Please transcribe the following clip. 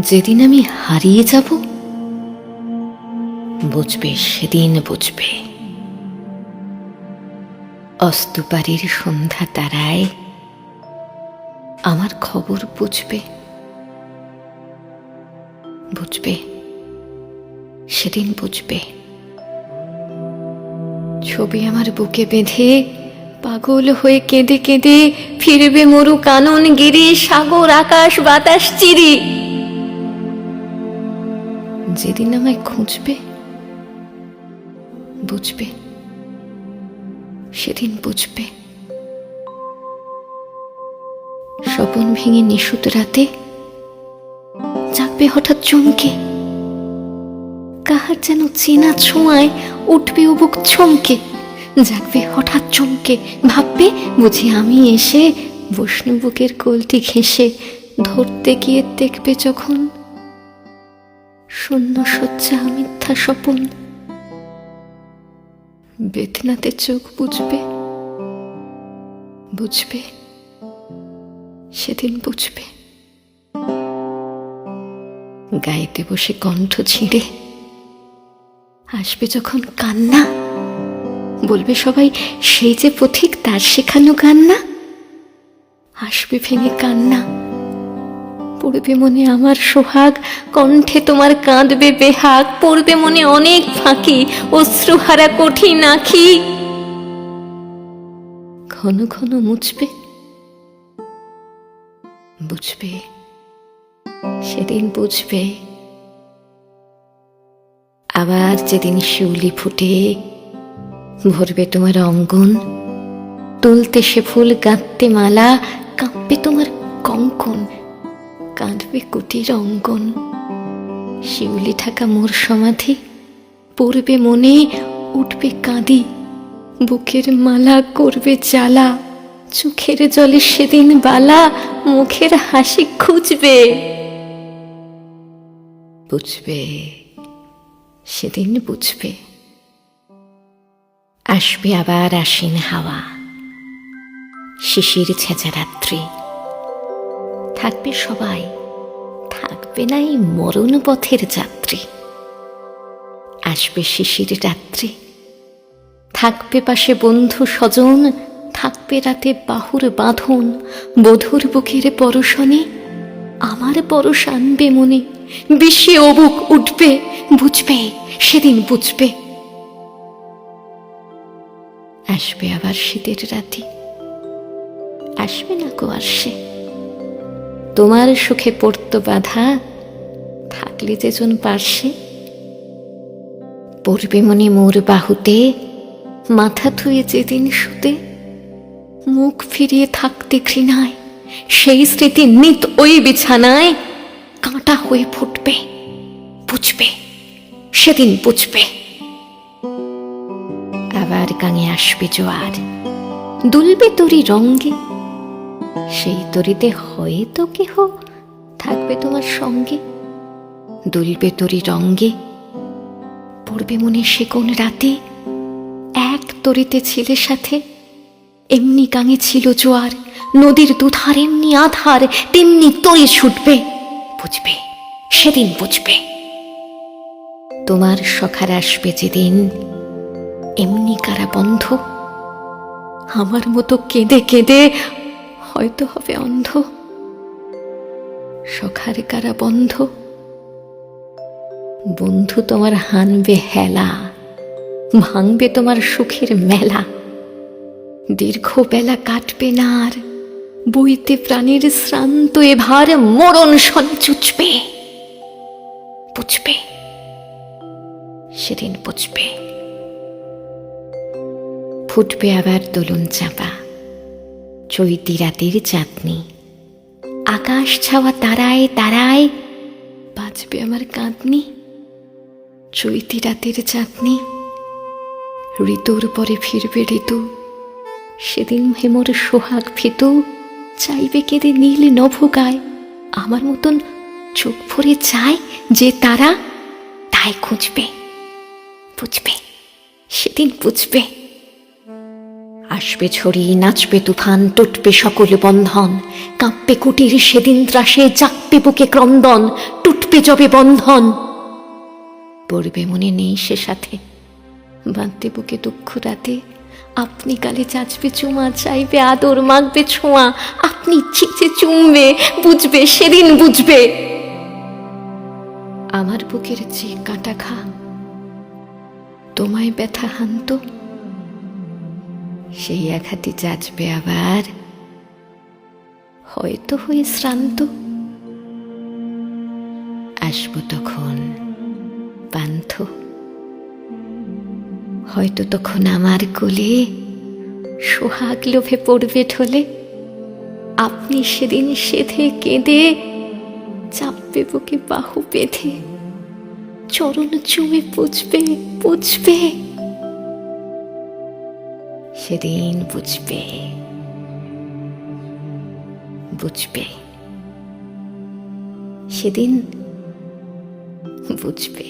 যেদিন আমি হারিয়ে যাব, বুঝবে সেদিন বুঝবে। অস্তপাড়ির সন্ধ্যা তারায় আমার খবর বুঝবে, বুঝবে সেদিন বুঝবে। ছবি আমার বুকে বেঁধে পাগল হয়ে কেঁদে কেঁদে ফিরবে মরু কানন গিরি, সাগর আকাশ বাতাস চিরি। যেদিন আমায় খুঁজবে, বুঝবে সেদিন বুঝবে। স্বপন ভেঙে নিশুত রাতে জাগবে হঠাৎ চমকে, কাহার যেন চেনা ছোঁয়ায় উঠবে ও বুক চমকে। জাগবে হঠাৎ চমকে, ভাববে বুঝি আমি এসে বৈষ্ণব বুকের কোলটি ঘেঁষে ধরতে গিয়ে দেখবে যখন শূন্য শয্যা মিথ্যা স্বপন। বেদনাতে চোখ বুঝবে, বুঝবে সেদিন বুঝবে। গাইতে বসে কণ্ঠ ছিঁড়ে আসবে যখন কান্না, বলবে সবাই সেই যে পথিক তার শেখানো কান্না। আসবে ভেঙে কান্না, পড়বে মনে আমার সোহাগ, কণ্ঠে তোমার কাঁদবে বেহাগ। পড়বে মনে অনেক ফাঁকি, অশ্রুহারা কঠিন আঁখি। ঘন ঘন মুছবে, বুঝবে সেদিন বুঝবে। আবার যেদিন শিউলি ফুটে ভরবে তোমার অঙ্গন, তুলতে সে ফুল গাঁথতে মালা, কাঁপবে তোমার কঙ্কন, কাঁদবে কুটির অঙ্গন। শিউলি ঢাকা মোর সমাধি, পড়বে মনে উঠবে কাঁদি। বুকের মালা করবে জ্বালা, চোখের জলে সেদিন বালা, মুখের হাসি খুঁজবে, বুঝবে সেদিন বুঝবে। আসবে আবার আশ্বিন হাওয়া, শিশির ছেঁচা রাত্রি। থাকবে সবাই, থাকবে না এই মরণ পথের যাত্রী। আসবে শিশির রাত্রি, থাকবে পাশে বন্ধু স্বজন, থাকবে রাতে বাহুর বাঁধন। বধুর বুকের পরশনে আমার পরশ আনবে মনে, বিষে অবুক উঠবে, বুঝবে সেদিন বুঝবে। আসবে আবার শীতের রাতি, আসবে না গো আর সে। তোমার সুখে পড়তো বাধা, থাকলে যেজন পার্শ্বে। পড়বে মনে মোর বাহুতে, মাথা থুয়ে যেদিন শুতে। মুখ ফিরিয়ে থাকতে ঘৃণায়, সেই স্মৃতি নিত ওই বিছানায় কাঁটা হয়ে ফুটবে, বুঝবে সেদিন বুঝবে। আবার গাঙে আসবে জোয়ার, দুলবে তরি রঙ্গে। সেই তরিতে হয়তো কেহ থাকবে তোমার সঙ্গে। দুলবে তরি রঙ্গে, পড়বে মনে সে কোন রাতে এক তরিতে ছিলে সাথে। এমনি গাঙে ছিল জোয়ার, নদীর দুধার এমনি আধার, তেমনি তরি ছুটবে, বুঝবে সেদিন বুঝবে। তোমার সখার আসবে যেদিন এমনি কারা বন্ধ, আমার মতো কেঁদে কেঁদে হয়তো হবে অন্ধ। সখার কারা বন্ধ, বন্ধু তোমার হানবে হেলা, ভাঙবে তোমার সুখের মেলা। দীর্ঘ বেলা কাটবে না আর, বইতে প্রাণীর শ্রান্ত এভার। মরণ শনে চুচবে, বুঝবে সেদিন বুঝবে। ফুটবে আবার দোলন চাপা, চৈতি রাতের চাঁদনি। আকাশ ছাওয়া তারায় তারায় বাজবে আমার কাঁদনি। চৈতি রাতের চাঁদনি, ঋতুর পরে ফিরবে ঋতু। সেদিন হেমর সোহাগ ফিতু, চাইবে কেঁদে নীল নভ গায়। আমার মতন চোখ ভরে চায় যে তারা, তাই খুঁজবে, বুঝবে সেদিন বুঝবে। আসবে ঝড়ি, নাচবে তুফান, টুটবে সকল বন্ধন, কাঁপবে কুটির সেদিন ত্রাসে, জাগবে বুকে ক্রন্দন, টুটবে যবে বন্ধন। পড়বে মনে নেই সে সাথে, বাঁধতে বুকে দুঃখ রাতে, আপনি কালে চাচবে চুমা, চাইবে আদর, মাগবে ছোঁয়া, আপনি চিচে চুমবে, বুঝবে সেদিন বুঝবে। আমার বুকের যে কাঁটা ঘা তোমায় ব্যথা হানত, সেই আঘাতে যাচবে আবার, হয়তো হয়ে শ্রান্ত। আসবো তখন পান্থ, হয়তো তখন আমার কোলে সোহাগ লোভে পড়বে ঢলে, আপনি সেদিন সেধে কেঁদে চাপবে বুকে বাহু বেঁধে, চরণ চুমে পুছবে পুছবে, সেদিন বুঝবে বুঝবে, সেদিন বুঝবে।